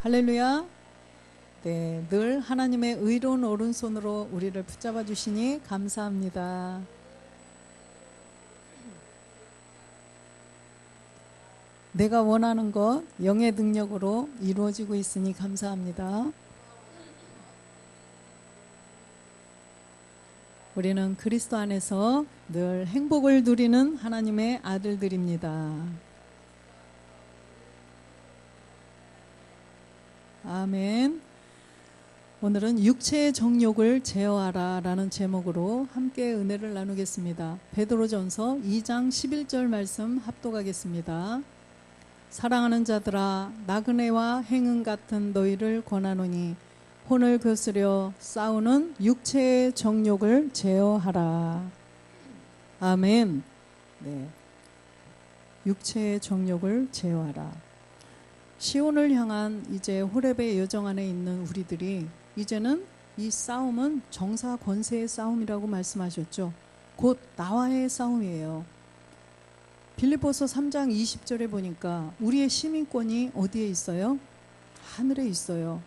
할렐루야. 네, 늘 하나님의 의로운 오른손으로 우리를 붙잡아 주시니 감사합니다. 내가 원하는 것 영의 능력으로 이루어지고 있으니 감사합니다. 우리는 그리스도 안에서 늘 행복을 누리는 하나님의 아들들입니다. 아멘. 오늘은 육체의 정욕을 제어하라 라는 제목으로 함께 은혜를 나누겠습니다. 베드로전서 2장 11절 말씀 합독하겠습니다. 사랑하는 자들아, 나그네와 행음 같은 너희를 권하노니 혼을 거스려 싸우는 육체의 정욕을 제어하라. 아멘. 네. 육체의 정욕을 제어하라. 시온을 향한 이제 호렙의 여정 안에 있는 우리들이 이제는 이 싸움은 정사 권세의 싸움이라고 말씀하셨죠. 곧 나와의 싸움이에요. 빌립보서 3장 20절에 보니까 우리의 시민권이 어디에 있어요? 하늘에 있어요.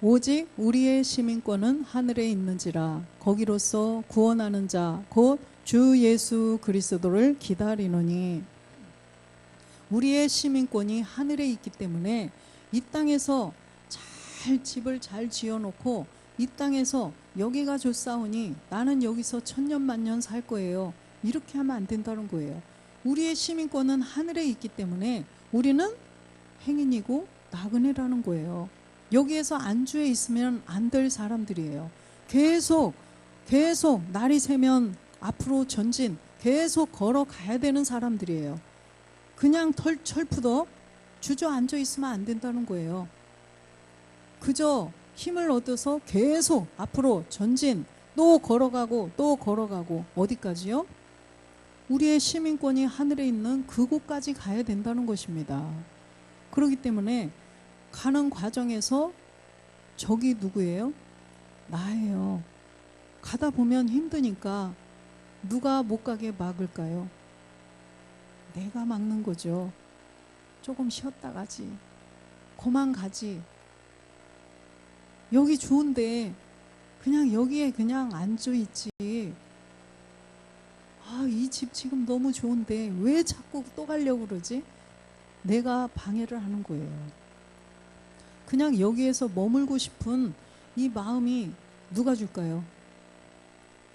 오직 우리의 시민권은 하늘에 있는지라 거기로서 구원하는 자 곧 주 예수 그리스도를 기다리노니. 우리의 시민권이 하늘에 있기 때문에 이 땅에서 집을 잘 지어놓고 이 땅에서 여기가 좋사오니 나는 여기서 천년만년 살 거예요. 이렇게 하면 안 된다는 거예요. 우리의 시민권은 하늘에 있기 때문에 우리는 행인이고 나그네라는 거예요. 여기에서 안주해 있으면 안 될 사람들이에요. 계속 날이 새면 앞으로 전진 계속 걸어가야 되는 사람들이에요. 그냥 철푸덕 주저앉아 있으면 안 된다는 거예요. 그저 힘을 얻어서 계속 앞으로 전진, 또 걸어가고 어디까지요? 우리의 시민권이 하늘에 있는 그곳까지 가야 된다는 것입니다. 그렇기 때문에 가는 과정에서 적이 누구예요? 나예요. 가다 보면 힘드니까 누가 못 가게 막을까요? 내가 막는 거죠. 조금 쉬었다 가지. 그만 가지. 여기 좋은데 그냥 여기에 그냥 앉아 있지. 이 집 지금 너무 좋은데 왜 자꾸 또 가려고 그러지? 내가 방해를 하는 거예요. 그냥 여기에서 머물고 싶은 이 마음이 누가 줄까요?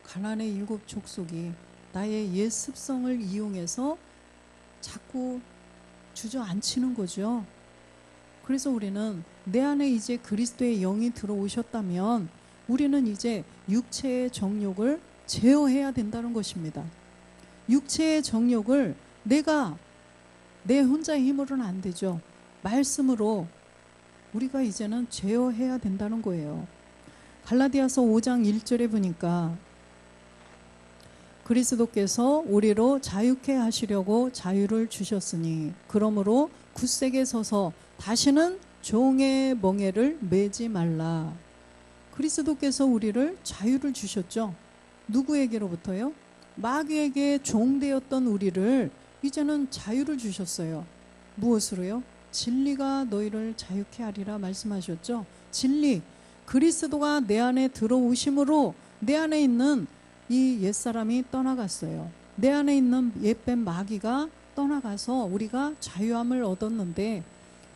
가나안의 7 족속이 나의 옛 습성을 이용해서 자꾸 주저앉히는 거죠. 그래서 우리는 내 안에 이제 그리스도의 영이 들어오셨다면 우리는 이제 육체의 정욕을 제어해야 된다는 것입니다. 육체의 정욕을 내가 내 혼자의 힘으로는 안 되죠. 말씀으로 우리가 이제는 제어해야 된다는 거예요. 갈라디아서 5장 1절에 보니까 그리스도께서 우리로 자유케 하시려고 자유를 주셨으니 그러므로 굳세게 서서 다시는 종의 멍에를 매지 말라. 그리스도께서 우리를 자유를 주셨죠. 누구에게로부터요? 마귀에게 종되었던 우리를 이제는 자유를 주셨어요. 무엇으로요? 진리가 너희를 자유케 하리라 말씀하셨죠. 진리, 그리스도가 내 안에 들어오심으로 내 안에 있는 이 옛사람이 떠나갔어요. 내 안에 있는 옛뱀 마귀가 떠나가서 우리가 자유함을 얻었는데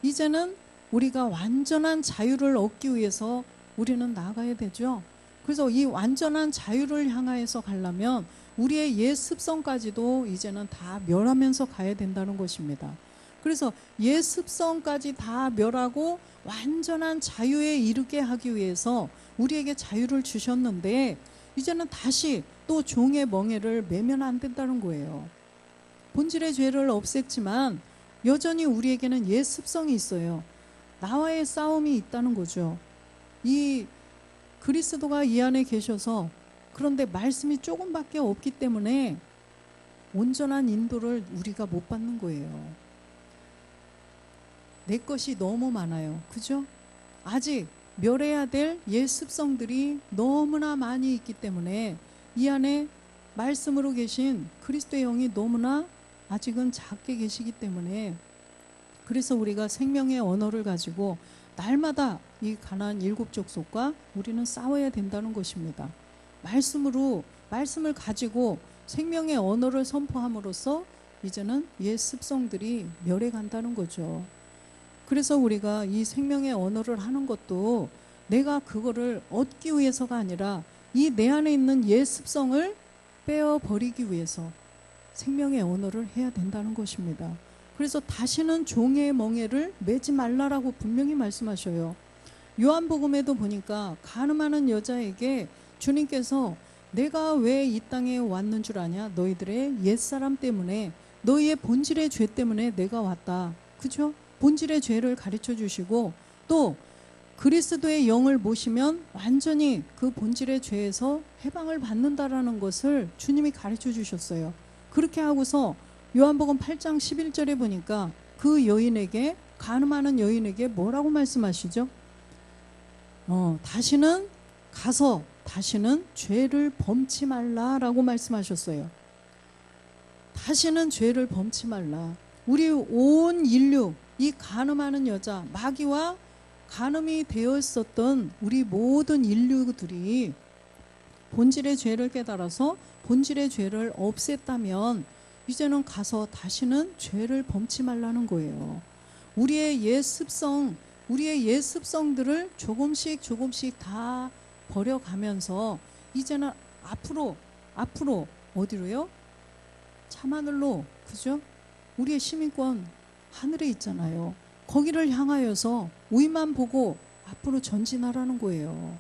이제는 우리가 완전한 자유를 얻기 위해서 우리는 나가야 되죠. 그래서 이 완전한 자유를 향하여서 가려면 우리의 옛 습성까지도 이제는 다 멸하면서 가야 된다는 것입니다. 그래서 옛 습성까지 다 멸하고 완전한 자유에 이르게 하기 위해서 우리에게 자유를 주셨는데 이제는 다시 또 종의 멍에를 매면 안 된다는 거예요. 본질의 죄를 없앴지만 여전히 우리에게는 옛 습성이 있어요. 나와의 싸움이 있다는 거죠. 이 그리스도가 이 안에 계셔서 그런데 말씀이 조금밖에 없기 때문에 온전한 인도를 우리가 못 받는 거예요. 내 것이 너무 많아요. 그죠? 아직 멸해야 될 옛 습성들이 너무나 많이 있기 때문에 이 안에 말씀으로 계신 그리스도의 영이 너무나 아직은 작게 계시기 때문에 그래서 우리가 생명의 언어를 가지고 날마다 이 가나안 7족속과 우리는 싸워야 된다는 것입니다. 말씀을 가지고 생명의 언어를 선포함으로써 이제는 옛 습성들이 멸해 간다는 거죠. 그래서 우리가 이 생명의 언어를 하는 것도 내가 그거를 얻기 위해서가 아니라 이 내 안에 있는 옛 습성을 빼어버리기 위해서 생명의 언어를 해야 된다는 것입니다. 그래서 다시는 종의 멍에를 매지 말라라고 분명히 말씀하셔요. 요한복음에도 보니까 간음하는 여자에게 주님께서 내가 왜 이 땅에 왔는 줄 아냐? 너희들의 옛사람 때문에, 너희의 본질의 죄 때문에 내가 왔다. 그죠? 본질의 죄를 가르쳐 주시고, 또 그리스도의 영을 모시면 완전히 그 본질의 죄에서 해방을 받는다라는 것을 주님이 가르쳐 주셨어요. 그렇게 하고서 요한복음 8장 11절에 보니까 그 여인에게, 간음하는 여인에게 뭐라고 말씀하시죠? 다시는 가서 다시는 죄를 범치 말라라고 말씀하셨어요. 다시는 죄를 범치 말라. 우리 온 인류, 이 간음하는 여자, 마귀와 간음이 되어 있었던 우리 모든 인류들이 본질의 죄를 깨달아서 본질의 죄를 없앴다면 이제는 가서 다시는 죄를 범치 말라는 거예요. 우리의 옛 습성들을 조금씩 다 버려가면서 이제는 앞으로 어디로요? 참하늘로, 그죠? 우리의 시민권 하늘에 있잖아요. 거기를 향하여서 위만 보고 앞으로 전진하라는 거예요.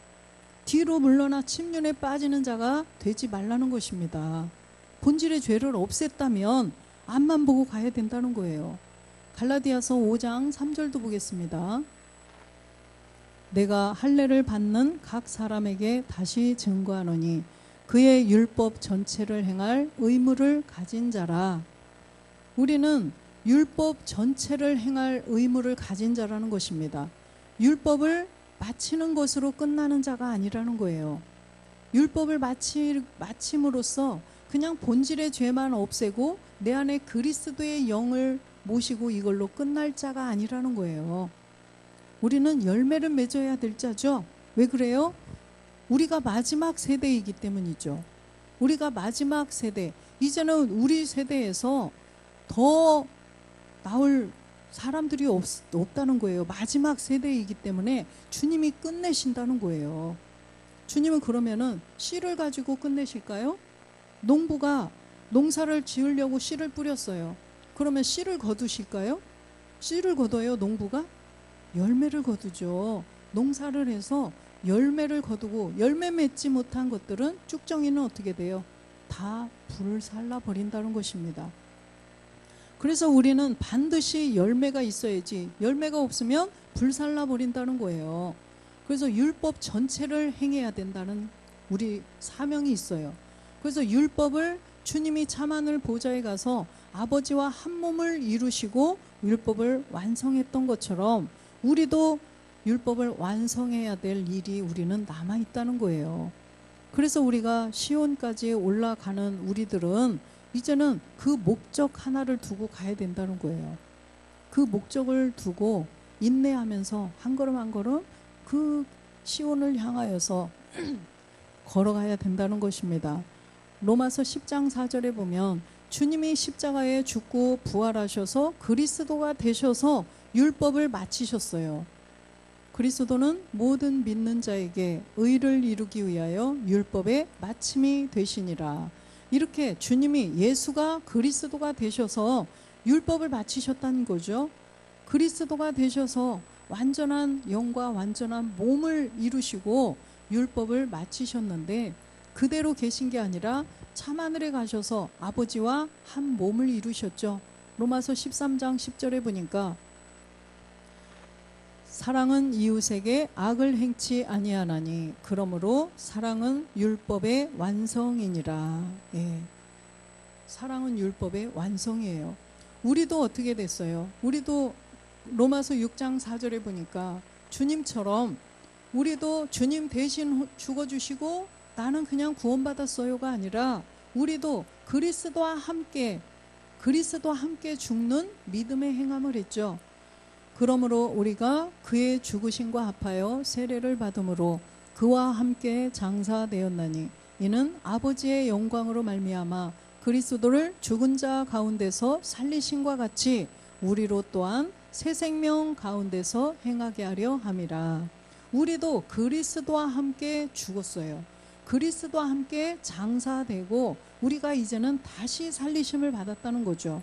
뒤로 물러나 침륜에 빠지는 자가 되지 말라는 것입니다. 본질의 죄를 없앴다면 앞만 보고 가야 된다는 거예요. 갈라디아서 5장 3절도 보겠습니다. 내가 할례를 받는 각 사람에게 다시 증거하노니 그의 율법 전체를 행할 의무를 가진 자라. 우리는 율법 전체를 행할 의무를 가진 자라는 것입니다. 율법을 마치는 것으로 끝나는 자가 아니라는 거예요. 율법을 마침으로써 그냥 본질의 죄만 없애고 내 안에 그리스도의 영을 모시고 이걸로 끝날 자가 아니라는 거예요. 우리는 열매를 맺어야 될 자죠. 왜 그래요? 우리가 마지막 세대이기 때문이죠. 우리가 마지막 세대, 이제는 우리 세대에서 더 나올 사람들이 없다는 거예요. 마지막 세대이기 때문에 주님이 끝내신다는 거예요. 주님은 그러면은 씨를 가지고 끝내실까요? 농부가 농사를 지으려고 씨를 뿌렸어요. 그러면 씨를 거두실까요? 씨를 거둬요, 농부가? 열매를 거두죠. 농사를 해서 열매를 거두고 열매 맺지 못한 것들은 쭉정이는 어떻게 돼요? 다 불을 살라 버린다는 것입니다. 그래서 우리는 반드시 열매가 있어야지, 열매가 없으면 불살라 버린다는 거예요. 그래서 율법 전체를 행해야 된다는 우리 사명이 있어요. 그래서 율법을 주님이 참하늘 보좌에 가서 아버지와 한 몸을 이루시고 율법을 완성했던 것처럼 우리도 율법을 완성해야 될 일이 우리는 남아있다는 거예요. 그래서 우리가 시온까지 올라가는 우리들은 이제는 그 목적 하나를 두고 가야 된다는 거예요. 그 목적을 두고 인내하면서 한 걸음 한 걸음 그 시온을 향하여서 걸어가야 된다는 것입니다. 로마서 10장 4절에 보면 주님이 십자가에 죽고 부활하셔서 그리스도가 되셔서 율법을 마치셨어요. 그리스도는 모든 믿는 자에게 의를 이루기 위하여 율법의 마침이 되시니라. 이렇게 주님이, 예수가 그리스도가 되셔서 율법을 마치셨다는 거죠. 그리스도가 되셔서 완전한 영과 완전한 몸을 이루시고 율법을 마치셨는데 그대로 계신 게 아니라 참하늘에 가셔서 아버지와 한 몸을 이루셨죠. 로마서 13장 10절에 보니까 사랑은 이웃에게 악을 행치 아니하나니 그러므로 사랑은 율법의 완성이니라. 예. 사랑은 율법의 완성이에요. 우리도 어떻게 됐어요? 우리도 로마서 6장 4절에 보니까 주님처럼 우리도 주님 대신 죽어주시고 나는 그냥 구원받았어요가 아니라 우리도 그리스도와 함께 죽는 믿음의 행함을 했죠. 그러므로 우리가 그의 죽으심과 합하여 세례를 받음으로 그와 함께 장사되었나니 이는 아버지의 영광으로 말미암아 그리스도를 죽은 자 가운데서 살리심과 같이 우리로 또한 새 생명 가운데서 행하게 하려 함이라. 우리도 그리스도와 함께 죽었어요. 그리스도와 함께 장사되고 우리가 이제는 다시 살리심을 받았다는 거죠.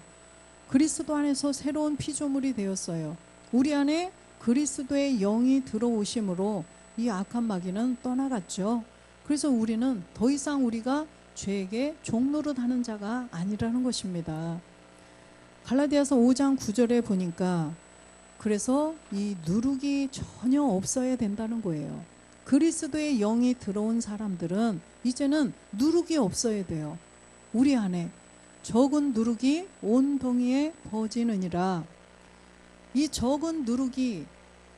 그리스도 안에서 새로운 피조물이 되었어요. 우리 안에 그리스도의 영이 들어오심으로 이 악한 마귀는 떠나갔죠. 그래서 우리는 더 이상 우리가 죄에게 종노릇하는 자가 아니라는 것입니다. 갈라디아서 5장 9절에 보니까 그래서 이 누룩이 전혀 없어야 된다는 거예요. 그리스도의 영이 들어온 사람들은 이제는 누룩이 없어야 돼요. 우리 안에 적은 누룩이 온 동이에 퍼지느니라. 이 적은 누룩이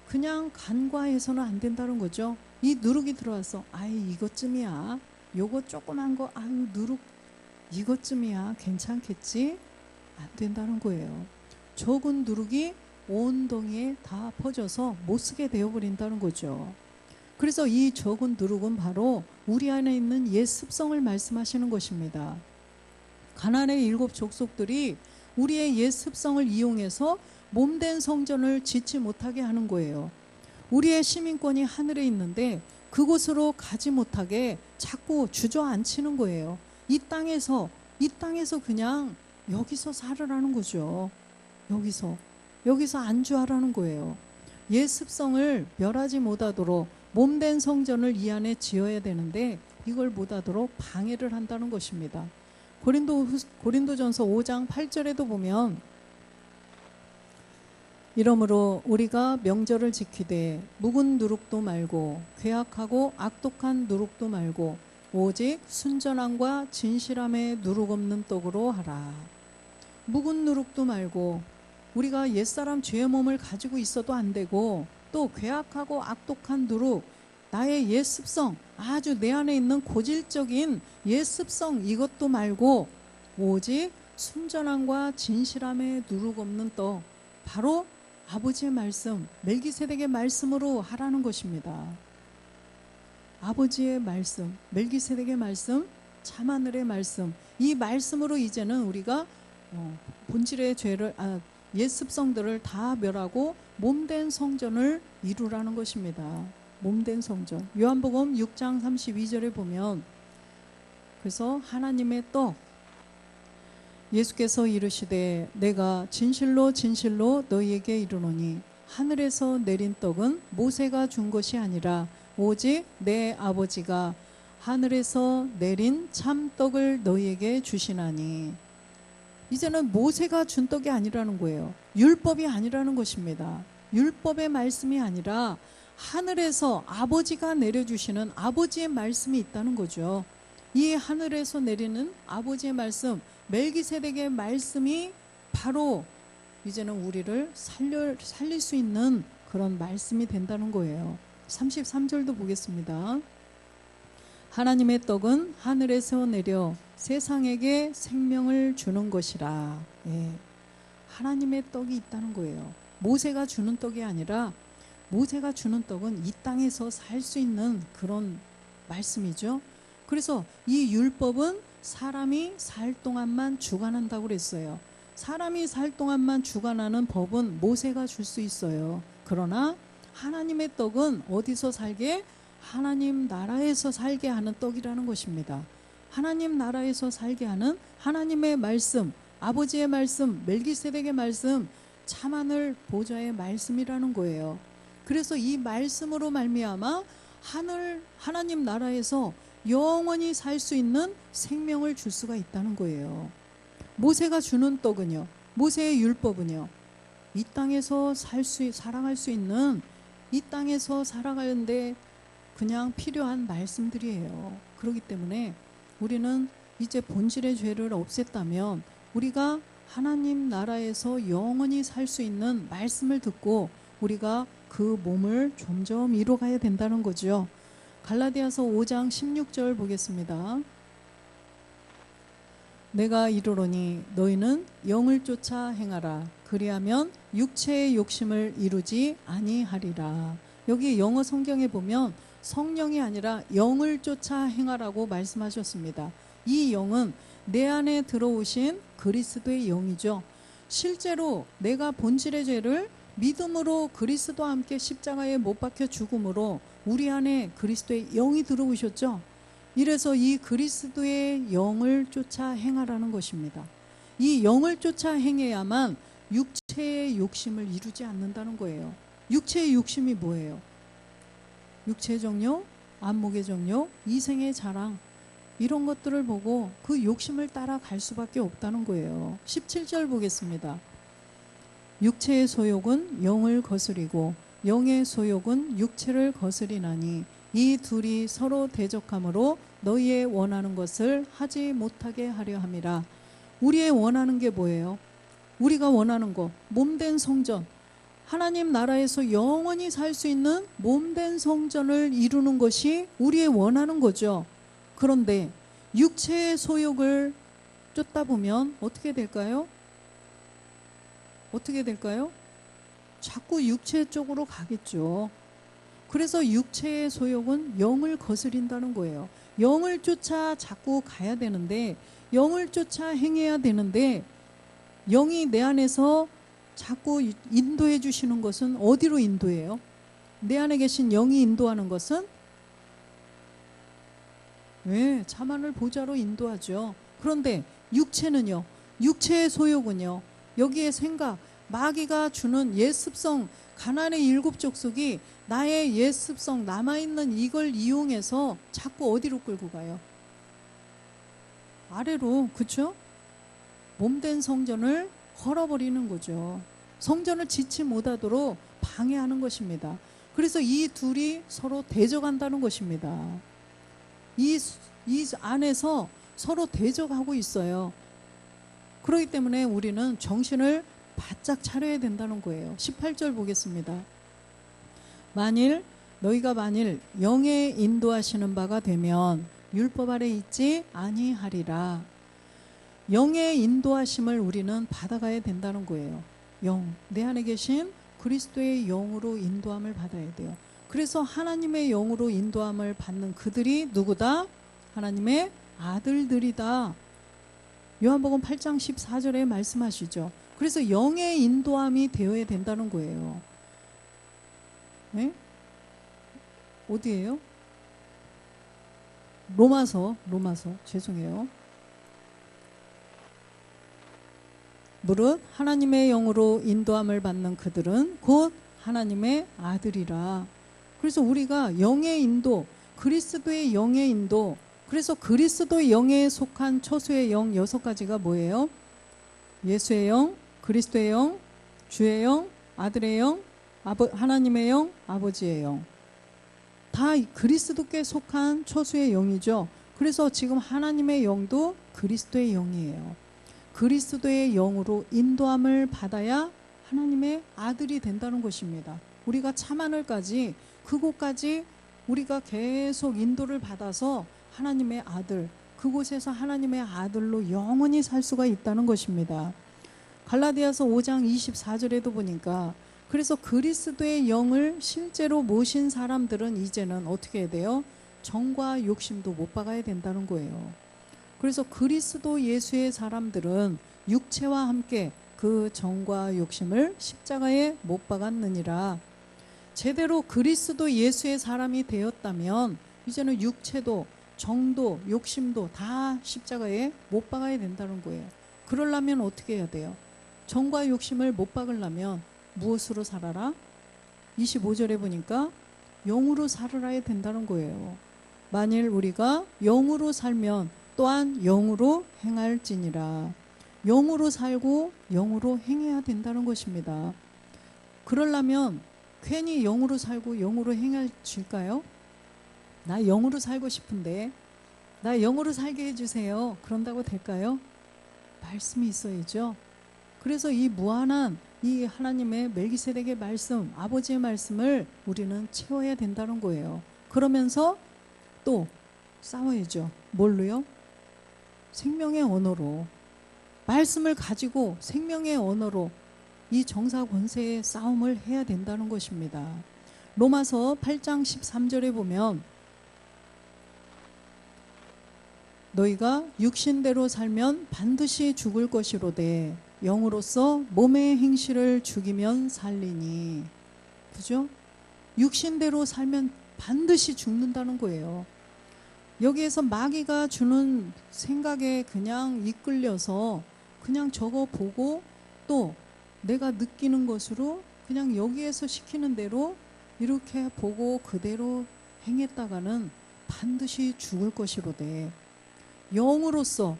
그냥 간과해서는 안 된다는 거죠. 이 누룩이 들어와서 아이 이것쯤이야, 요거 조그만 거 아유 누룩 이것쯤이야 괜찮겠지, 안 된다는 거예요. 적은 누룩이 온 동이에 다 퍼져서 못 쓰게 되어버린다는 거죠. 그래서 이 적은 누룩은 바로 우리 안에 있는 옛 습성을 말씀하시는 것입니다. 가나안의 7 족속들이 우리의 옛 습성을 이용해서 몸된 성전을 짓지 못하게 하는 거예요. 우리의 시민권이 하늘에 있는데 그곳으로 가지 못하게 자꾸 주저앉히는 거예요. 이 땅에서 그냥 여기서 살으라는 거죠. 여기서 안주하라는 거예요. 옛 습성을 멸하지 못하도록 몸된 성전을 이 안에 지어야 되는데 이걸 못하도록 방해를 한다는 것입니다. 고린도전서 5장 8절에도 보면 이러므로 우리가 명절을 지키되 묵은 누룩도 말고 괴악하고 악독한 누룩도 말고 오직 순전함과 진실함에 누룩 없는 떡으로 하라. 묵은 누룩도 말고 우리가 옛사람 죄의 몸을 가지고 있어도 안 되고 또 괴악하고 악독한 누룩, 나의 옛 습성, 아주 내 안에 있는 고질적인 옛 습성 이것도 말고 오직 순전함과 진실함에 누룩 없는 떡, 바로 아버지의 말씀, 멜기세덱의 말씀으로 하라는 것입니다. 아버지의 말씀, 멜기세덱의 말씀, 참하늘의 말씀, 이 말씀으로 이제는 우리가 본질의 죄를 옛 습성들을 다 멸하고 몸된 성전을 이루라는 것입니다. 몸된 성전. 요한복음 6장 32절에 보면 그래서 하나님의 떡, 예수께서 이르시되 내가 진실로 진실로 너희에게 이르노니 하늘에서 내린 떡은 모세가 준 것이 아니라 오직 내 아버지가 하늘에서 내린 참떡을 너희에게 주시나니. 이제는 모세가 준 떡이 아니라는 거예요. 율법이 아니라는 것입니다. 율법의 말씀이 아니라 하늘에서 아버지가 내려주시는 아버지의 말씀이 있다는 거죠. 이 하늘에서 내리는 아버지의 말씀, 멜기세덱의 말씀이 바로 이제는 우리를 살릴 수 있는 그런 말씀이 된다는 거예요. 33절도 보겠습니다. 하나님의 떡은 하늘에서 내려 세상에게 생명을 주는 것이라. 예. 하나님의 떡이 있다는 거예요. 모세가 주는 떡이 아니라 모세가 주는 떡은 이 땅에서 살 수 있는 그런 말씀이죠. 그래서 이 율법은 사람이 살 동안만 주관한다고 그랬어요. 사람이 살 동안만 주관하는 법은 모세가 줄 수 있어요. 그러나 하나님의 떡은 어디서 살게? 하나님 나라에서 살게 하는 떡이라는 것입니다. 하나님 나라에서 살게 하는 하나님의 말씀, 아버지의 말씀, 멜기세덱의 말씀, 참하늘 보좌의 말씀이라는 거예요. 그래서 이 말씀으로 말미암아 하나님 나라에서 영원히 살 수 있는 생명을 줄 수가 있다는 거예요. 모세가 주는 떡은요, 모세의 율법은요, 이 땅에서 살아갈 수 있는, 이 땅에서 살아가는데 그냥 필요한 말씀들이에요. 그렇기 때문에 우리는 이제 본질의 죄를 없앴다면 우리가 하나님 나라에서 영원히 살 수 있는 말씀을 듣고 우리가 그 몸을 점점 이뤄가야 된다는 거죠. 갈라디아서 5장 16절 보겠습니다. 내가 이르노니 너희는 영을 쫓아 행하라. 그리하면 육체의 욕심을 이루지 아니하리라. 여기 영어 성경에 보면 성령이 아니라 영을 쫓아 행하라고 말씀하셨습니다. 이 영은 내 안에 들어오신 그리스도의 영이죠. 실제로 내가 본질의 죄를 믿음으로 그리스도와 함께 십자가에 못 박혀 죽음으로 우리 안에 그리스도의 영이 들어오셨죠. 이래서 이 그리스도의 영을 쫓아 행하라는 것입니다. 이 영을 쫓아 행해야만 육체의 욕심을 이루지 않는다는 거예요. 육체의 욕심이 뭐예요? 육체의 정욕, 안목의 정욕, 이생의 자랑, 이런 것들을 보고 그 욕심을 따라갈 수밖에 없다는 거예요. 17절 보겠습니다. 육체의 소욕은 영을 거스리고 영의 소욕은 육체를 거스리나니 이 둘이 서로 대적함으로 너희의 원하는 것을 하지 못하게 하려 함이라. 우리의 원하는 게 뭐예요? 우리가 원하는 거, 몸된 성전, 하나님 나라에서 영원히 살 수 있는 몸된 성전을 이루는 것이 우리의 원하는 거죠. 그런데 육체의 소욕을 쫓다 보면 어떻게 될까요? 어떻게 될까요? 자꾸 육체 쪽으로 가겠죠. 그래서 육체의 소욕은 영을 거스린다는 거예요. 영을 쫓아 자꾸 가야 되는데, 영을 쫓아 행해야 되는데, 영이 내 안에서 자꾸 인도해 주시는 것은 어디로 인도해요? 내 안에 계신 영이 인도하는 것은 자만을 보좌로 인도하죠. 그런데 육체는요, 육체의 소욕은요, 여기에 생각, 마귀가 주는 옛 습성, 가나안의 7 족속이 나의 옛 습성, 남아있는 이걸 이용해서 자꾸 어디로 끌고 가요? 아래로, 그렇죠? 몸된 성전을 헐어버리는 거죠. 성전을 짓지 못하도록 방해하는 것입니다. 그래서 이 둘이 서로 대적한다는 것입니다. 이 안에서 서로 대적하고 있어요. 그렇기 때문에 우리는 정신을 바짝 차려야 된다는 거예요. 18절 보겠습니다. 너희가 만일 영의 인도하시는 바가 되면 율법 아래 있지 아니하리라. 영의 인도하심을 우리는 받아가야 된다는 거예요. 영, 내 안에 계신 그리스도의 영으로 인도함을 받아야 돼요. 그래서 하나님의 영으로 인도함을 받는 그들이 누구다? 하나님의 아들들이다. 요한복음 8장 14절에 말씀하시죠. 그래서 영의 인도함이 되어야 된다는 거예요. 네? 어디예요? 로마서 죄송해요. 무릇 하나님의 영으로 인도함을 받는 그들은 곧 하나님의 아들이라. 그래서 우리가 영의 인도, 그리스도의 영의 인도, 그래서 그리스도의 영에 속한 처수의 영 6가지가 뭐예요? 예수의 영, 그리스도의 영, 주의 영, 아들의 영, 하나님의 영, 아버지의 영. 다 그리스도께 속한 처수의 영이죠. 그래서 지금 하나님의 영도 그리스도의 영이에요. 그리스도의 영으로 인도함을 받아야 하나님의 아들이 된다는 것입니다. 우리가 참하늘까지, 그곳까지 우리가 계속 인도를 받아서 하나님의 아들, 그곳에서 하나님의 아들로 영원히 살 수가 있다는 것입니다. 갈라디아서 5장 24절에도 보니까, 그래서 그리스도의 영을 실제로 모신 사람들은 이제는 어떻게 해야 돼요? 정과 욕심도 못 박아야 된다는 거예요. 그래서 그리스도 예수의 사람들은 육체와 함께 그 정과 욕심을 십자가에 못 박았느니라. 제대로 그리스도 예수의 사람이 되었다면 이제는 육체도 정도 욕심도 다 십자가에 못 박아야 된다는 거예요. 그러려면 어떻게 해야 돼요? 정과 욕심을 못 박으려면 무엇으로 살아라? 25절에 보니까 영으로 살아야 된다는 거예요. 만일 우리가 영으로 살면 또한 영으로 행할지니라. 영으로 살고 영으로 행해야 된다는 것입니다. 그러려면 괜히 영으로 살고 영으로 행할까요? 나 영으로 살고 싶은데 나 영으로 살게 해주세요. 그런다고 될까요? 말씀이 있어야죠. 그래서 이 무한한 이 하나님의 멜기세덱의 말씀, 아버지의 말씀을 우리는 채워야 된다는 거예요. 그러면서 또 싸워야죠. 뭘로요? 생명의 언어로, 말씀을 가지고 생명의 언어로 이 정사 권세의 싸움을 해야 된다는 것입니다. 로마서 8장 13절에 보면 너희가 육신대로 살면 반드시 죽을 것이로되 영으로서 몸의 행실을 죽이면 살리니. 그죠? 육신대로 살면 반드시 죽는다는 거예요. 여기에서 마귀가 주는 생각에 그냥 이끌려서 그냥 저거 보고 또 내가 느끼는 것으로 그냥 여기에서 시키는 대로 이렇게 보고 그대로 행했다가는 반드시 죽을 것이로되 영으로서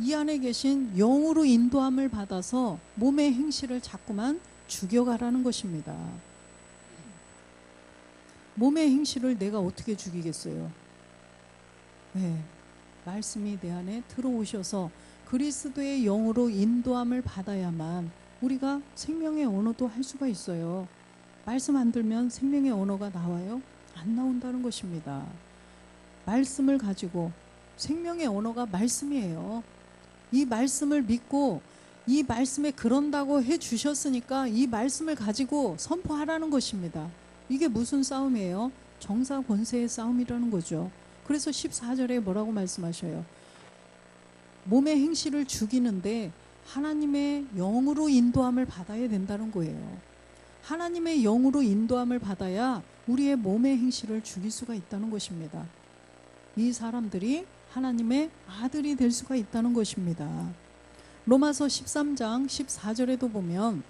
이 안에 계신 영으로 인도함을 받아서 몸의 행실을 자꾸만 죽여가라는 것입니다. 몸의 행실을 내가 어떻게 죽이겠어요? 네, 말씀이 내 안에 들어오셔서 그리스도의 영으로 인도함을 받아야만 우리가 생명의 언어도 할 수가 있어요. 말씀 안 들면 생명의 언어가 나와요? 안 나온다는 것입니다. 말씀을 가지고, 생명의 언어가 말씀이에요. 이 말씀을 믿고 이 말씀에 그런다고 해 주셨으니까 이 말씀을 가지고 선포하라는 것입니다. 이게 무슨 싸움이에요? 정사 권세의 싸움이라는 거죠. 그래서 14절에 뭐라고 말씀하셔요? 몸의 행실을 죽이는데 하나님의 영으로 인도함을 받아야 된다는 거예요. 하나님의 영으로 인도함을 받아야 우리의 몸의 행실을 죽일 수가 있다는 것입니다. 이 사람들이 하나님의 아들이 될 수가 있다는 것입니다. 로마서 13장 14절에도 보면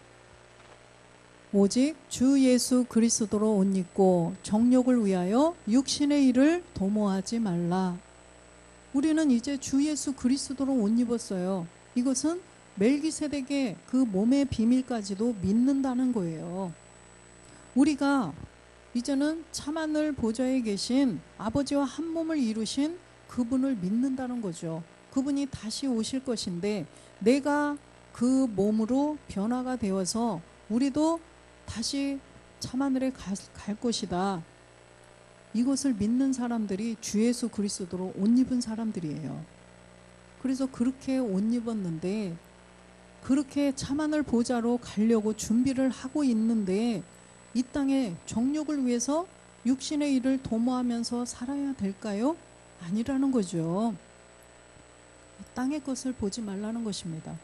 오직 주 예수 그리스도로 옷 입고 정욕을 위하여 육신의 일을 도모하지 말라. 우리는 이제 주 예수 그리스도로 옷 입었어요. 이것은 멜기세덱의 그 몸의 비밀까지도 믿는다는 거예요. 우리가 이제는 참하늘 보좌에 계신 아버지와 한 몸을 이루신 그분을 믿는다는 거죠. 그분이 다시 오실 것인데 내가 그 몸으로 변화가 되어서 우리도 다시 참하늘에 갈 것이다. 이것을 믿는 사람들이 주 예수 그리스도로 옷 입은 사람들이에요. 그래서 그렇게 옷 입었는데 그렇게 참하늘 보좌로 가려고 준비를 하고 있는데 이 땅에 정욕을 위해서 육신의 일을 도모하면서 살아야 될까요? 아니라는 거죠. 땅의 것을 보지 말라는 것입니다.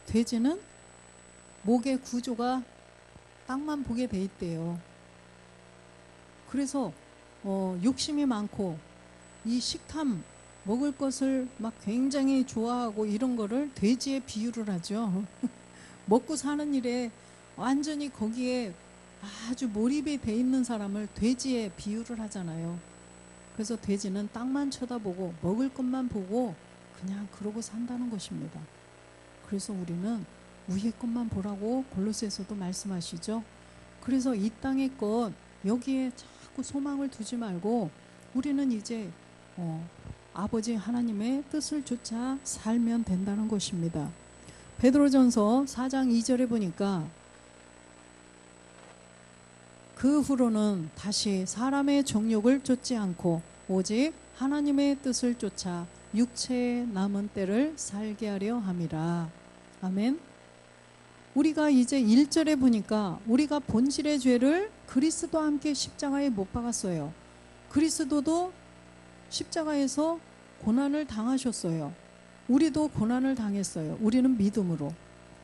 돼지는 목의 구조가 땅만 보게 돼 있대요. 그래서 욕심이 많고 이 식탐, 먹을 것을 막 굉장히 좋아하고 이런 거를 돼지에 비유를 하죠. 먹고 사는 일에 완전히 거기에 아주 몰입이 돼 있는 사람을 돼지에 비유를 하잖아요. 그래서 돼지는 땅만 쳐다보고 먹을 것만 보고 그냥 그러고 산다는 것입니다. 그래서 우리는 위의 것만 보라고 골로새서도 말씀하시죠. 그래서 이 땅의 것 여기에 자꾸 소망을 두지 말고 우리는 이제 아버지 하나님의 뜻을 쫓아 살면 된다는 것입니다. 베드로전서 4장 2절에 보니까 그 후로는 다시 사람의 정욕을 쫓지 않고 오직 하나님의 뜻을 쫓아 육체의 남은 때를 살게 하려 함이라. 아멘. 우리가 이제 1절에 보니까 우리가 본질의 죄를 그리스도와 함께 십자가에 못 박았어요. 그리스도도 십자가에서 고난을 당하셨어요. 우리도 고난을 당했어요. 우리는 믿음으로.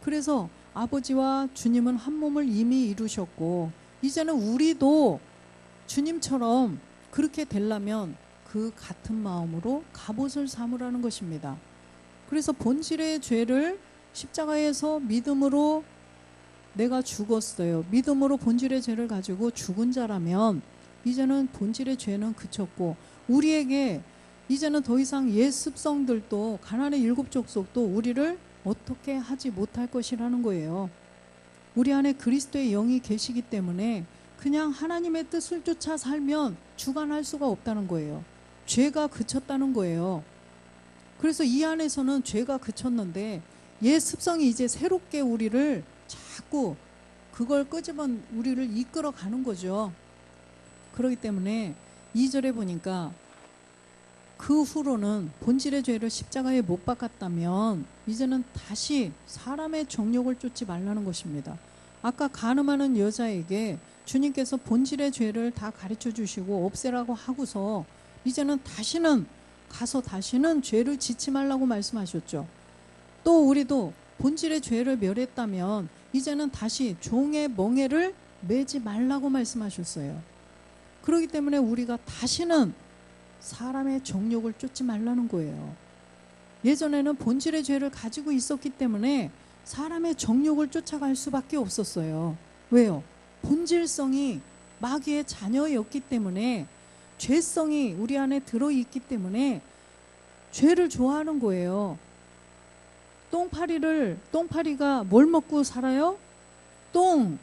그래서 아버지와 주님은 한 몸을 이미 이루셨고 이제는 우리도 주님처럼 그렇게 되려면 그 같은 마음으로 갑옷을 삼으라는 것입니다. 그래서 본질의 죄를 십자가에서 믿음으로 내가 죽었어요. 믿음으로 본질의 죄를 가지고 죽은 자라면 이제는 본질의 죄는 그쳤고 우리에게 이제는 더 이상 옛 습성들도 가나안의 7 족속도 우리를 어떻게 하지 못할 것이라는 거예요. 우리 안에 그리스도의 영이 계시기 때문에 그냥 하나님의 뜻을 쫓아 살면 주관할 수가 없다는 거예요. 죄가 그쳤다는 거예요. 그래서 이 안에서는 죄가 그쳤는데 옛 습성이 이제 새롭게 우리를 자꾸 그걸 끄집어 우리를 이끌어 가는 거죠. 그렇기 때문에 2절에 보니까 그 후로는 본질의 죄를 십자가에 못 박았다면 이제는 다시 사람의 정욕을 쫓지 말라는 것입니다. 아까 간음하는 여자에게 주님께서 본질의 죄를 다 가르쳐 주시고 없애라고 하고서 이제는 다시는 가서 다시는 죄를 짓지 말라고 말씀하셨죠. 또 우리도 본질의 죄를 멸했다면 이제는 다시 종의 멍에를 매지 말라고 말씀하셨어요. 그렇기 때문에 우리가 다시는 사람의 정욕을 쫓지 말라는 거예요. 예전에는 본질의 죄를 가지고 있었기 때문에 사람의 정욕을 쫓아갈 수밖에 없었어요. 왜요? 본질성이 마귀의 자녀였기 때문에, 죄성이 우리 안에 들어있기 때문에 죄를 좋아하는 거예요. 똥파리가 뭘 먹고 살아요? 똥.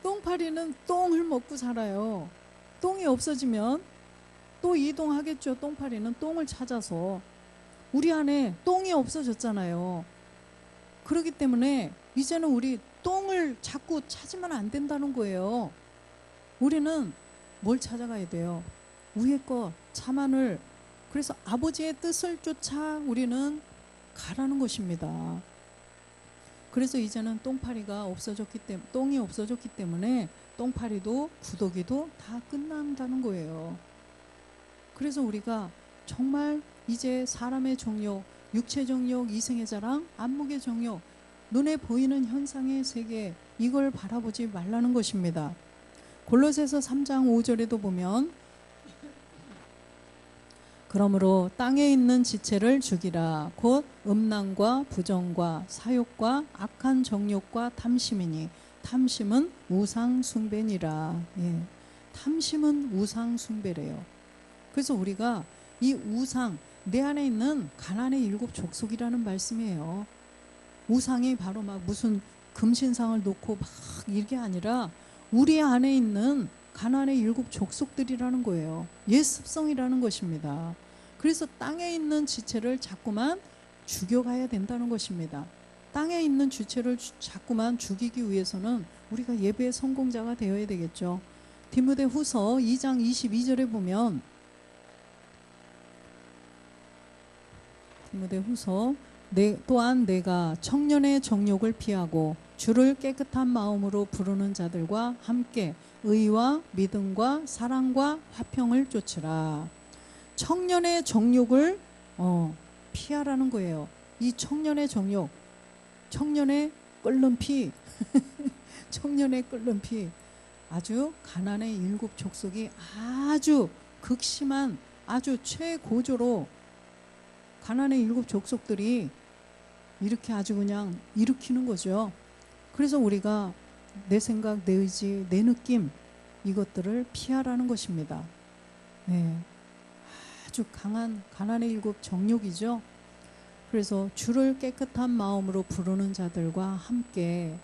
똥파리는 똥을 먹고 살아요. 똥이 없어지면 또 이동하겠죠. 똥파리는 똥을 찾아서. 우리 안에 똥이 없어졌잖아요. 그렇기 때문에 이제는 우리 똥을 자꾸 찾으면 안 된다는 거예요. 우리는 뭘 찾아가야 돼요? 위에 거, 참하늘. 그래서 아버지의 뜻을 쫓아 우리는 가라는 것입니다. 그래서 이제는 똥이 없어졌기 때문에 똥파리도 구더기도 다 끝난다는 거예요. 그래서 우리가 정말 이제 사람의 정욕, 육체 정욕, 이생의 자랑, 안목의 정욕, 눈에 보이는 현상의 세계, 이걸 바라보지 말라는 것입니다. 골로새서 3장 5절에도 보면, 그러므로 땅에 있는 지체를 죽이라. 곧 음란과 부정과 사욕과 악한 정욕과 탐심이니 탐심은 우상 숭배니라. 예. 탐심은 우상 숭배래요. 그래서 우리가 이 우상, 내 안에 있는 가나안의 7 족속이라는 말씀이에요. 우상이 바로 막 무슨 금신상을 놓고 막 이게 아니라 우리 안에 있는 가나안의 7 족속들이라는 거예요. 옛 습성이라는 것입니다. 그래서 땅에 있는 지체를 자꾸만 죽여가야 된다는 것입니다. 땅에 있는 주체를 자꾸만 죽이기 위해서는 우리가 예배의 성공자가 되어야 되겠죠. 디모데후서 2장 22절에 보면, 디모데후서 또한 내가 청년의 정욕을 피하고 주를 깨끗한 마음으로 부르는 자들과 함께 의와 믿음과 사랑과 화평을 쫓으라. 청년의 정욕을 피하라는 거예요. 이 청년의 정욕, 청년의 끓는 피 청년의 끓는 피, 아주 가나안의 7 족속이 아주 극심한, 아주 최고조로 가나안의 7 족속들이 이렇게 아주 그냥 일으키는 거죠. 그래서 우리가 내 생각, 내 의지, 내 느낌, 이것들을 피하라는 것입니다. 네, 아주 강한 가나안의 7 정욕이죠. 그래서 주를 깨끗한 마음으로 부르는 자들과 함께,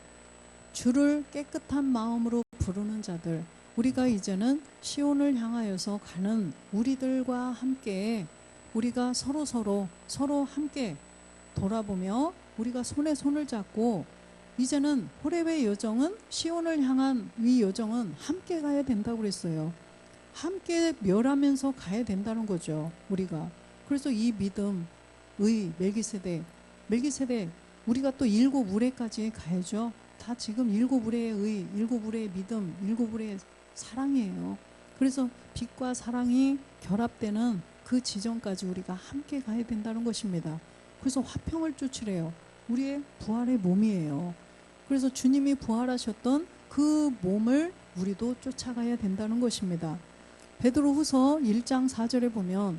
주를 깨끗한 마음으로 부르는 자들, 우리가 이제는 시온을 향하여서 가는 우리들과 함께 우리가 서로 함께 돌아보며 우리가 손에 손을 잡고, 이제는 호렙의 여정은, 시온을 향한 이 여정은 함께 가야 된다고 그랬어요. 함께 멸하면서 가야 된다는 거죠, 우리가. 그래서 이 믿음, 의, 멜기세덱, 우리가 또 7 우레까지 가야죠. 다 지금 7 우레의 의, 7 우레의 믿음, 7 우레의 사랑이에요. 그래서 빛과 사랑이 결합되는 그 지점까지 우리가 함께 가야 된다는 것입니다. 그래서 화평을 쫓으래요. 우리의 부활의 몸이에요. 그래서 주님이 부활하셨던 그 몸을 우리도 쫓아가야 된다는 것입니다. 베드로후서 1장 4절에 보면,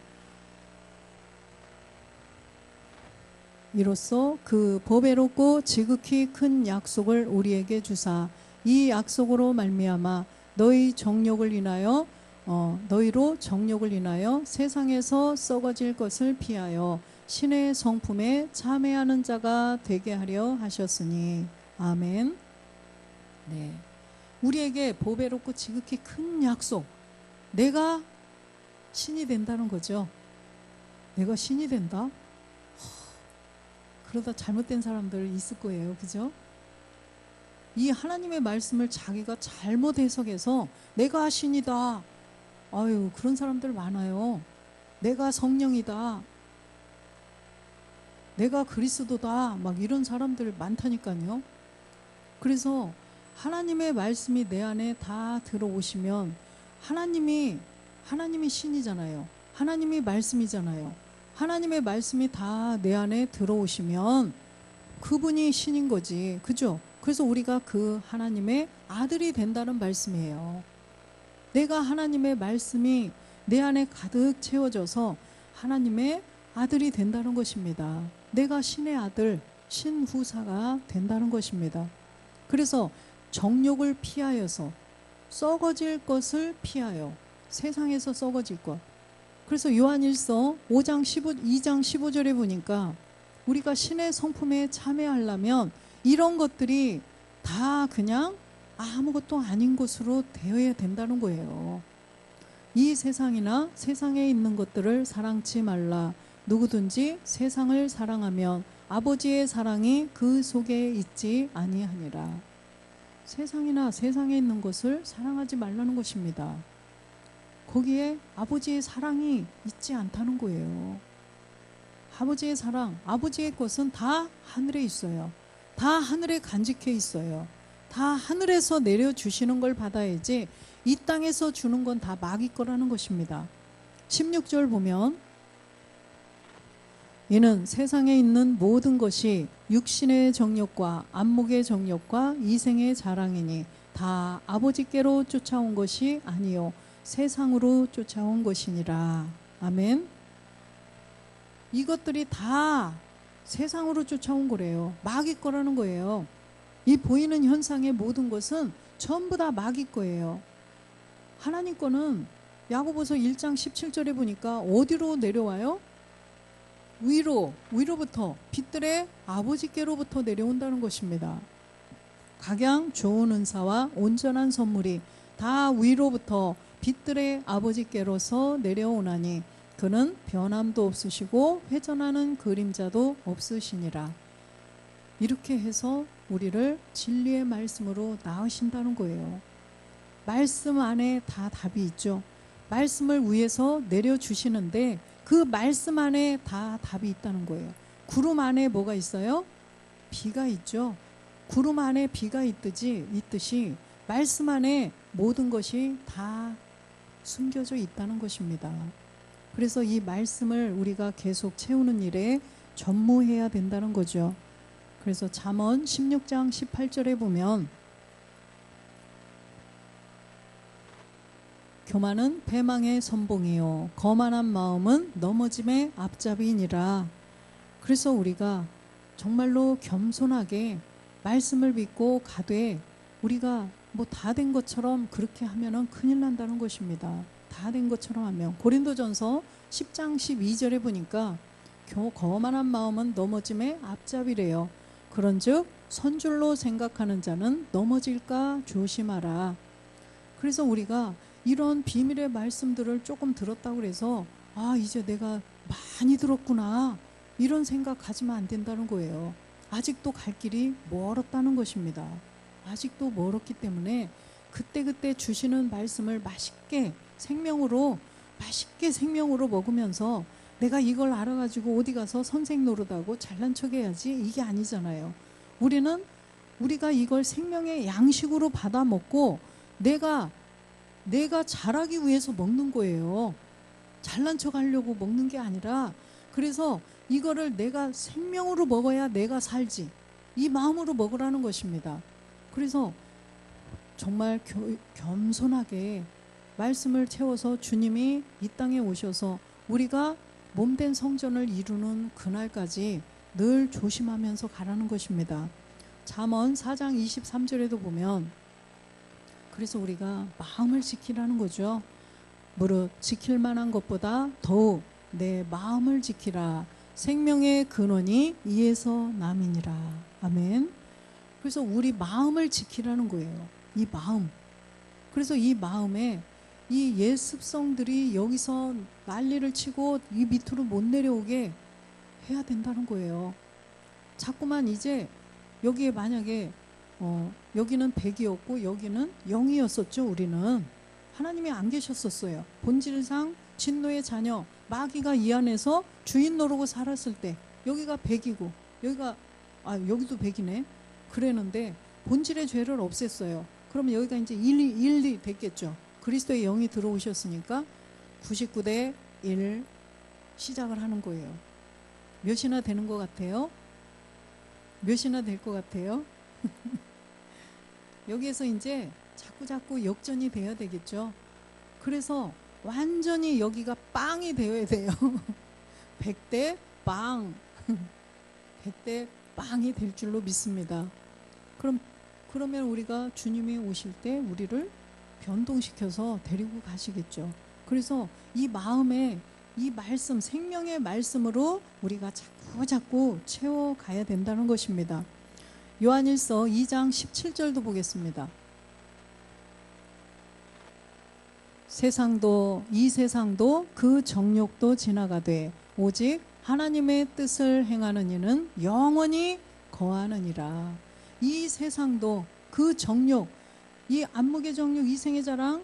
이로써 그 보배롭고 지극히 큰 약속을 우리에게 주사 이 약속으로 말미암아 너희로 정욕을 인하여 세상에서 썩어질 것을 피하여 신의 성품에 참회하는 자가 되게 하려 하셨으니. 아멘. 네, 우리에게 보배롭고 지극히 큰 약속, 내가 신이 된다는 거죠. 내가 신이 된다? 그러다 잘못된 사람들 있을 거예요. 그죠? 이 하나님의 말씀을 자기가 잘못 해석해서 내가 신이다, 아유, 그런 사람들 많아요. 내가 성령이다. 내가 그리스도다. 막 이런 사람들 많다니까요. 그래서 하나님의 말씀이 내 안에 다 들어오시면 하나님이 신이잖아요. 하나님이 말씀이잖아요. 하나님의 말씀이 다 내 안에 들어오시면 그분이 신인 거지. 그죠? 그래서 우리가 그 하나님의 아들이 된다는 말씀이에요. 내가 하나님의 말씀이 내 안에 가득 채워져서 하나님의 아들이 된다는 것입니다. 내가 신의 아들, 신후사가 된다는 것입니다. 그래서 정욕을 피하여서 썩어질 것을 피하여 세상에서 썩어질 것. 그래서 요한일서 2장 15절에 보니까 우리가 신의 성품에 참여하려면 이런 것들이 다 그냥 아무것도 아닌 것으로 되어야 된다는 거예요. 이 세상이나 세상에 있는 것들을 사랑치 말라. 누구든지 세상을 사랑하면 아버지의 사랑이 그 속에 있지 아니하니라. 세상이나 세상에 있는 것을 사랑하지 말라는 것입니다. 거기에 아버지의 사랑이 있지 않다는 거예요. 아버지의 사랑, 아버지의 것은 다 하늘에 있어요. 다 하늘에 간직해 있어요. 다 하늘에서 내려주시는 걸 받아야지 이 땅에서 주는 건 다 마귀 거라는 것입니다. 16절 보면 이는 세상에 있는 모든 것이 육신의 정욕과 안목의 정욕과 이생의 자랑이니 다 아버지께로 쫓아온 것이 아니요 세상으로 쫓아온 것이니라. 아멘. 이것들이 다 세상으로 쫓아온 거래요. 마귀 거라는 거예요. 이 보이는 현상의 모든 것은 전부 다 마귀 거예요. 하나님 거는 야고보서 1장 17절에 보니까 어디로 내려와요? 위로부터 빛들의 아버지께로부터 내려온다는 것입니다. 각양 좋은 은사와 온전한 선물이 다 위로부터 빛들의 아버지께로서 내려오나니 그는 변함도 없으시고 회전하는 그림자도 없으시니라. 이렇게 해서 우리를 진리의 말씀으로 낳으신다는 거예요. 말씀 안에 다 답이 있죠. 말씀을 위에서 내려주시는데 그 말씀 안에 다 답이 있다는 거예요. 구름 안에 뭐가 있어요? 비가 있죠. 구름 안에 비가 있듯이 말씀 안에 모든 것이 다 숨겨져 있다는 것입니다. 그래서 이 말씀을 우리가 계속 채우는 일에 전무해야 된다는 거죠. 그래서 잠언 16장 18절에 보면 교만은 패망의 선봉이요 거만한 마음은 넘어짐의 앞잡이니라. 그래서 우리가 정말로 겸손하게 말씀을 믿고 가되 우리가 뭐 다 된 것처럼 그렇게 하면은 큰일 난다는 것입니다. 다 된 것처럼 하면 고린도전서 10장 12절에 보니까 거만한 마음은 넘어짐의 앞잡이래요. 그런즉 선줄로 생각하는 자는 넘어질까 조심하라. 그래서 우리가 이런 비밀의 말씀들을 조금 들었다고 그래서 이제 내가 많이 들었구나 이런 생각 가지면 안 된다는 거예요. 아직도 갈 길이 멀었다는 것입니다. 아직도 멀었기 때문에 그때그때 주시는 말씀을 맛있게 생명으로 먹으면서 내가 이걸 알아가지고 어디 가서 선생 노릇하고 잘난 척 해야지 이게 아니잖아요. 우리가 이걸 생명의 양식으로 받아 먹고 내가 잘하기 위해서 먹는 거예요. 잘난 척 하려고 먹는 게 아니라 그래서 이거를 내가 생명으로 먹어야 내가 살지 이 마음으로 먹으라는 것입니다. 그래서 정말 겸손하게 말씀을 채워서 주님이 이 땅에 오셔서 우리가 몸된 성전을 이루는 그날까지 늘 조심하면서 가라는 것입니다. 잠언 4장 23절에도 보면 그래서 우리가 마음을 지키라는 거죠. 무릇 지킬 만한 것보다 더욱 내 마음을 지키라. 생명의 근원이 이에서 남이니라. 아멘. 그래서 우리 마음을 지키라는 거예요. 이 마음. 그래서 이 마음에 이 옛 습성들이 여기서 난리를 치고 이 밑으로 못 내려오게 해야 된다는 거예요. 자꾸만 이제 여기에 만약에 여기는 100이었고 여기는 0이었었죠. 우리는 하나님이 안 계셨었어요. 본질상 진노의 자녀 마귀가 이 안에서 주인 노르고 살았을 때 여기가 백이고 여기도 백이네. 그랬는데 본질의 죄를 없앴어요. 그러면 여기가 이제 1이 됐겠죠. 그리스도의 영이 들어오셨으니까 99대 1 시작을 하는 거예요. 몇이나 되는 것 같아요? 몇이나 될 것 같아요? 여기에서 이제 자꾸 역전이 돼야 되겠죠. 그래서 완전히 여기가 빵이 되어야 돼요. 100대 빵. 100대 빵이 될 줄로 믿습니다. 그러면 우리가 주님이 오실 때 우리를 변동시켜서 데리고 가시겠죠. 그래서 이 마음에 이 말씀, 생명의 말씀으로 우리가 자꾸 채워가야 된다는 것입니다. 요한일서 2장 17절도 보겠습니다. 이 세상도 그 정욕도 지나가되 오직 하나님의 뜻을 행하는 이는 영원히 거하느니라. 이 세상도 그 정욕, 이 안목의 정욕, 이생의 자랑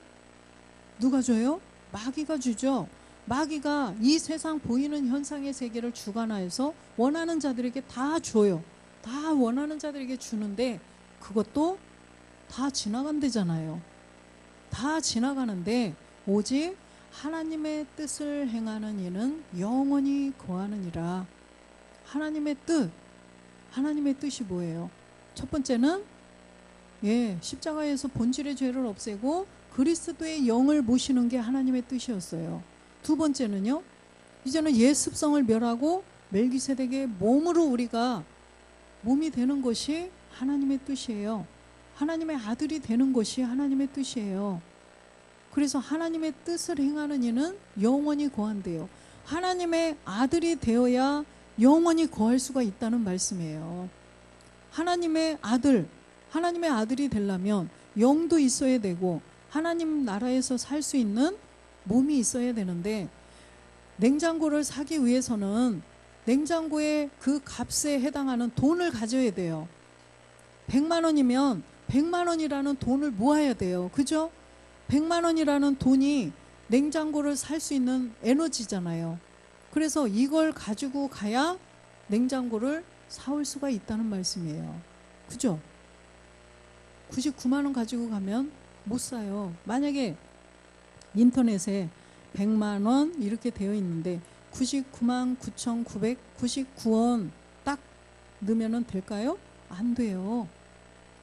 누가 줘요? 마귀가 주죠. 마귀가 이 세상 보이는 현상의 세계를 주관하여서 원하는 자들에게 다 줘요. 다 원하는 자들에게 주는데 그것도 다 지나간대잖아요. 다 지나가는데 오직 하나님의 뜻을 행하는 이는 영원히 거하느니라. 하나님의 뜻이 뭐예요? 첫 번째는 십자가에서 본질의 죄를 없애고 그리스도의 영을 모시는 게 하나님의 뜻이었어요. 두 번째는요, 이제는 옛 습성을 멸하고 멜기세덱의 몸으로 우리가 몸이 되는 것이 하나님의 뜻이에요. 하나님의 아들이 되는 것이 하나님의 뜻이에요. 그래서 하나님의 뜻을 행하는 이는 영원히 거한대요. 하나님의 아들이 되어야 영원히 거할 수가 있다는 말씀이에요. 하나님의 아들이 되려면 영도 있어야 되고 하나님 나라에서 살 수 있는 몸이 있어야 되는데, 냉장고를 사기 위해서는 냉장고의 그 값에 해당하는 돈을 가져야 돼요. 100만 원이면 100만 원이라는 돈을 모아야 돼요. 그죠? 100만 원이라는 돈이 냉장고를 살 수 있는 에너지잖아요. 그래서 이걸 가지고 가야 냉장고를 사올 수가 있다는 말씀이에요. 그죠? 99만 원 가지고 가면 못 사요. 만약에 인터넷에 100만 원 이렇게 되어 있는데 99만 9,999원 딱 넣으면 될까요? 안 돼요.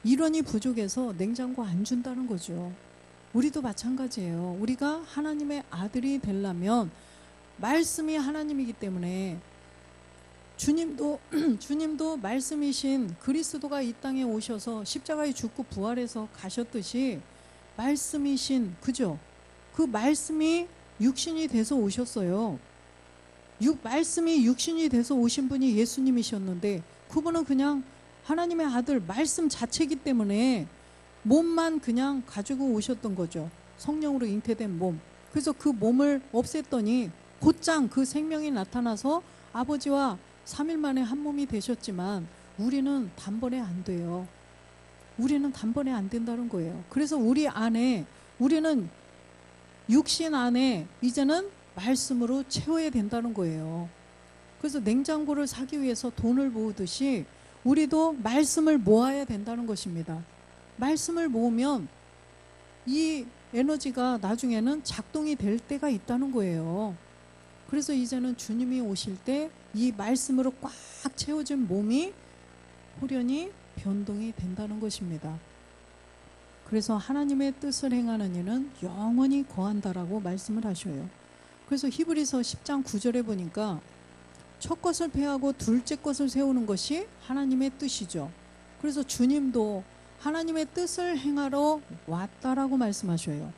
1원이 부족해서 냉장고 안 준다는 거죠. 우리도 마찬가지예요. 우리가 하나님의 아들이 되려면 말씀이 하나님이기 때문에 주님도 말씀이신 그리스도가 이 땅에 오셔서 십자가에 죽고 부활해서 가셨듯이 말씀이신, 그죠? 그 말씀이 육신이 돼서 오셨어요. 말씀이 육신이 돼서 오신 분이 예수님이셨는데 그분은 그냥 하나님의 아들, 말씀 자체이기 때문에 몸만 그냥 가지고 오셨던 거죠. 성령으로 잉태된 몸. 그래서 그 몸을 없앴더니 곧장 그 생명이 나타나서 아버지와 3일 만에 한 몸이 되셨지만 우리는 단번에 안 돼요. 우리는 단번에 안 된다는 거예요. 그래서 우리는 육신 안에 이제는 말씀으로 채워야 된다는 거예요. 그래서 냉장고를 사기 위해서 돈을 모으듯이 우리도 말씀을 모아야 된다는 것입니다. 말씀을 모으면 이 에너지가 나중에는 작동이 될 때가 있다는 거예요. 그래서 이제는 주님이 오실 때 이 말씀으로 꽉 채워진 몸이 호련히 변동이 된다는 것입니다. 그래서 하나님의 뜻을 행하는 이는 영원히 거한다라고 말씀을 하셔요. 그래서 히브리서 10장 9절에 보니까 첫 것을 폐하고 둘째 것을 세우는 것이 하나님의 뜻이죠. 그래서 주님도 하나님의 뜻을 행하러 왔다라고 말씀하셔요.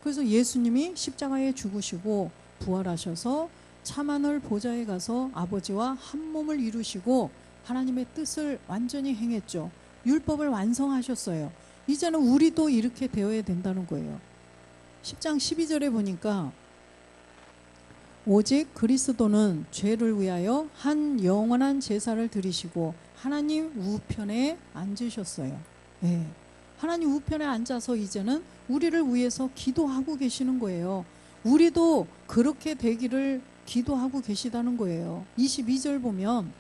그래서 예수님이 십자가에 죽으시고 부활하셔서 참하늘 보좌에 가서 아버지와 한 몸을 이루시고 하나님의 뜻을 완전히 행했죠. 율법을 완성하셨어요. 이제는 우리도 이렇게 되어야 된다는 거예요. 10장 12절에 보니까 오직 그리스도는 죄를 위하여 한 영원한 제사를 드리시고 하나님 우편에 앉으셨어요. 네. 하나님 우편에 앉아서 이제는 우리를 위해서 기도하고 계시는 거예요. 우리도 그렇게 되기를 기도하고 계시다는 거예요. 22절 보면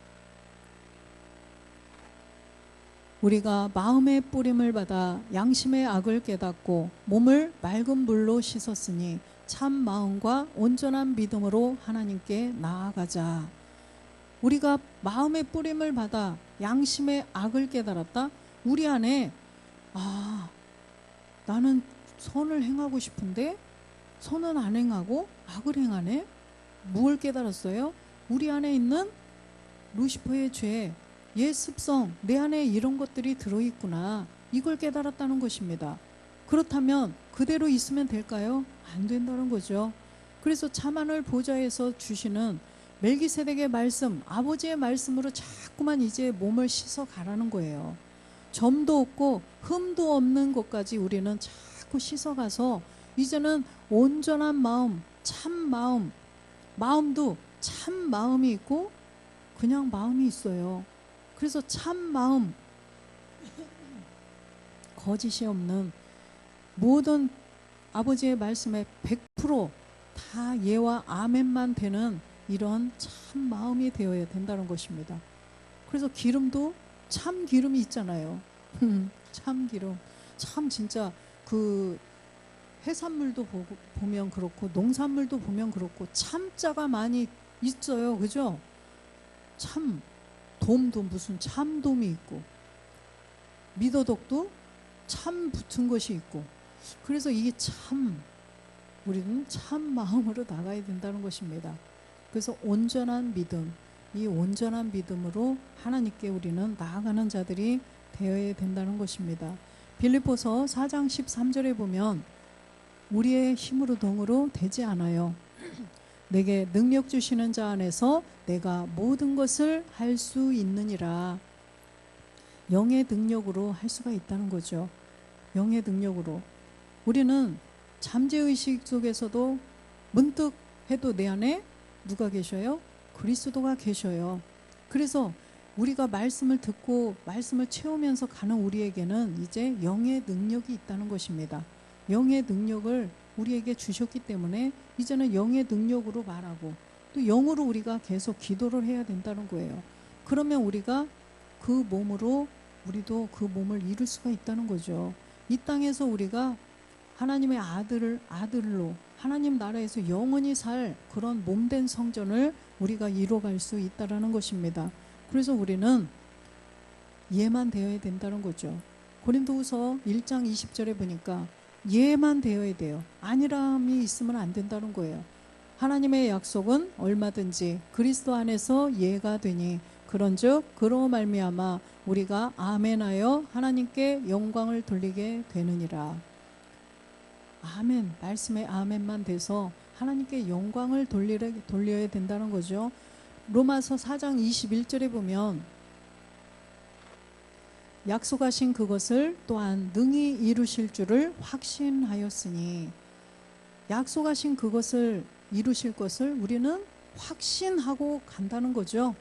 우리가 마음의 뿌림을 받아 양심의 악을 깨닫고 몸을 맑은 물로 씻었으니 참 마음과 온전한 믿음으로 하나님께 나아가자. 우리가 마음의 뿌림을 받아 양심의 악을 깨달았다. 우리 안에 나는 선을 행하고 싶은데 선은 안 행하고 악을 행하네. 뭘 깨달았어요? 우리 안에 있는 루시퍼의 죄, 옛 습성, 내 안에 이런 것들이 들어있구나. 이걸 깨달았다는 것입니다. 그렇다면 그대로 있으면 될까요? 안 된다는 거죠. 그래서 참하늘 보좌에서 주시는 멜기세덱의 말씀, 아버지의 말씀으로 자꾸만 이제 몸을 씻어 가라는 거예요. 점도 없고 흠도 없는 것까지 우리는 자꾸 씻어가서 이제는 온전한 마음, 참 마음, 마음도 참 마음이 있고 그냥 마음이 있어요. 그래서 참 마음, 거짓이 없는 모든 아버지의 말씀에 100%다 예와 아멘만 되는 이런 참 마음이 되어야 된다는 것입니다. 그래서 기름도 참 기름이 있잖아요. 참 기름. 참 진짜 그 해산물도 보면 그렇고 농산물도 보면 그렇고 참자가 많이 있어요. 그죠? 참 돔도 무슨 참돔이 있고 미더덕도 참 붙은 것이 있고 그래서 이게 참 우리는 참 마음으로 나가야 된다는 것입니다. 그래서 온전한 믿음, 이 온전한 믿음으로 하나님께 우리는 나아가는 자들이 되어야 된다는 것입니다. 빌립보서 4장 13절에 보면 우리의 힘으로 동으로 되지 않아요. 내게 능력 주시는 자 안에서 내가 모든 것을 할 수 있느니라. 영의 능력으로 할 수가 있다는 거죠. 영의 능력으로. 우리는 잠재의식 속에서도 문득 해도 내 안에 누가 계셔요? 그리스도가 계셔요. 그래서 우리가 말씀을 듣고 말씀을 채우면서 가는 우리에게는 이제 영의 능력이 있다는 것입니다. 영의 능력을 우리에게 주셨기 때문에 이제는 영의 능력으로 말하고 또 영으로 우리가 계속 기도를 해야 된다는 거예요. 그러면 우리가 그 몸으로 우리도 그 몸을 이룰 수가 있다는 거죠. 이 땅에서 우리가 하나님의 아들로 하나님 나라에서 영원히 살 그런 몸된 성전을 우리가 이뤄갈 수 있다는 것입니다. 그래서 우리는 예만 되어야 된다는 거죠. 고린도후서 1장 20절에 보니까 예만 되어야 돼요. 안일함이 있으면 안 된다는 거예요. 하나님의 약속은 얼마든지 그리스도 안에서 예가 되니 그런즉 그로 말미암아 우리가 아멘하여 하나님께 영광을 돌리게 되느니라. 아멘, 말씀에 아멘만 돼서 하나님께 영광을 돌려야 된다는 거죠. 로마서 4장 21절에 보면 약속하신 그것을 또한 능히 이루실 줄을 확신하였으니, 약속하신 그것을 이루실 것을 우리는 확신하고 간다는 거죠.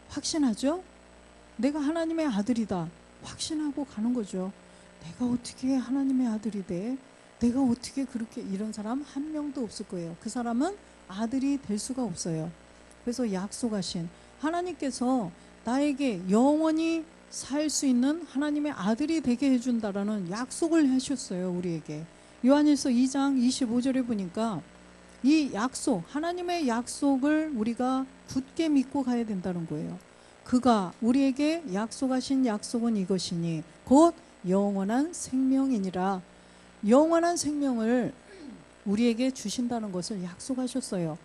확신하죠? 내가 하나님의 아들이다. 확신하고 가는 거죠. 내가 어떻게 하나님의 아들이 돼? 내가 어떻게 그렇게, 이런 사람 한 명도 없을 거예요. 그 사람은 아들이 될 수가 없어요. 그래서 약속하신 하나님께서 나에게 영원히 살 수 있는 하나님의 아들이 되게 해준다라는 약속을 하셨어요. 우리에게. 요한일서 2장 25절에 보니까 이 약속, 하나님의 약속을 우리가 굳게 믿고 가야 된다는 거예요. 그가 우리에게 약속하신 약속은 이것이니 곧 영원한 생명이니라. 영원한 생명을 우리에게 주신다는 것을 약속하셨어요.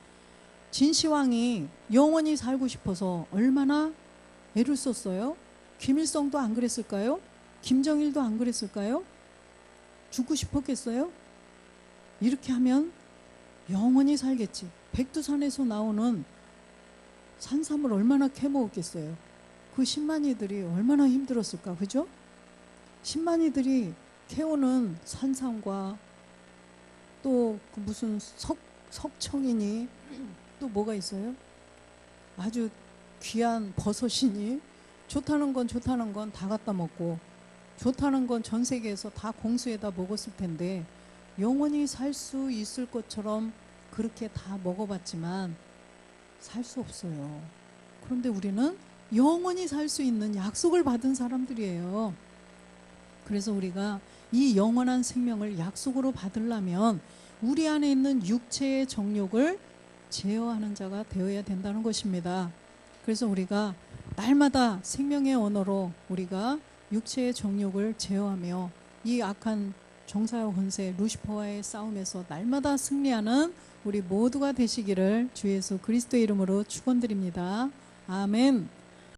진시황이 영원히 살고 싶어서 얼마나 애를 썼어요? 김일성도 안 그랬을까요? 김정일도 안 그랬을까요? 죽고 싶었겠어요? 이렇게 하면 영원히 살겠지. 백두산에서 나오는 산삼을 얼마나 캐먹었겠어요. 그 10만이들이 얼마나 힘들었을까, 그죠? 10만이들이 캐오는 산삼과 또 그 무슨 석청이니 또 뭐가 있어요? 아주 귀한 버섯이니 좋다는 건 다 갖다 먹고 좋다는 건 전 세계에서 다 공수해다 먹었을 텐데 영원히 살 수 있을 것처럼 그렇게 다 먹어봤지만 살 수 없어요. 그런데 우리는 영원히 살 수 있는 약속을 받은 사람들이에요. 그래서 우리가 이 영원한 생명을 약속으로 받으려면 우리 안에 있는 육체의 정욕을 제어하는 자가 되어야 된다는 것입니다. 그래서 우리가 날마다 생명의 언어로 우리가 육체의 정욕을 제어하며 이 악한 정사와 권세 루시퍼와의 싸움에서 날마다 승리하는 우리 모두가 되시기를 주 예수 그리스도의 이름으로 축원드립니다. 아멘.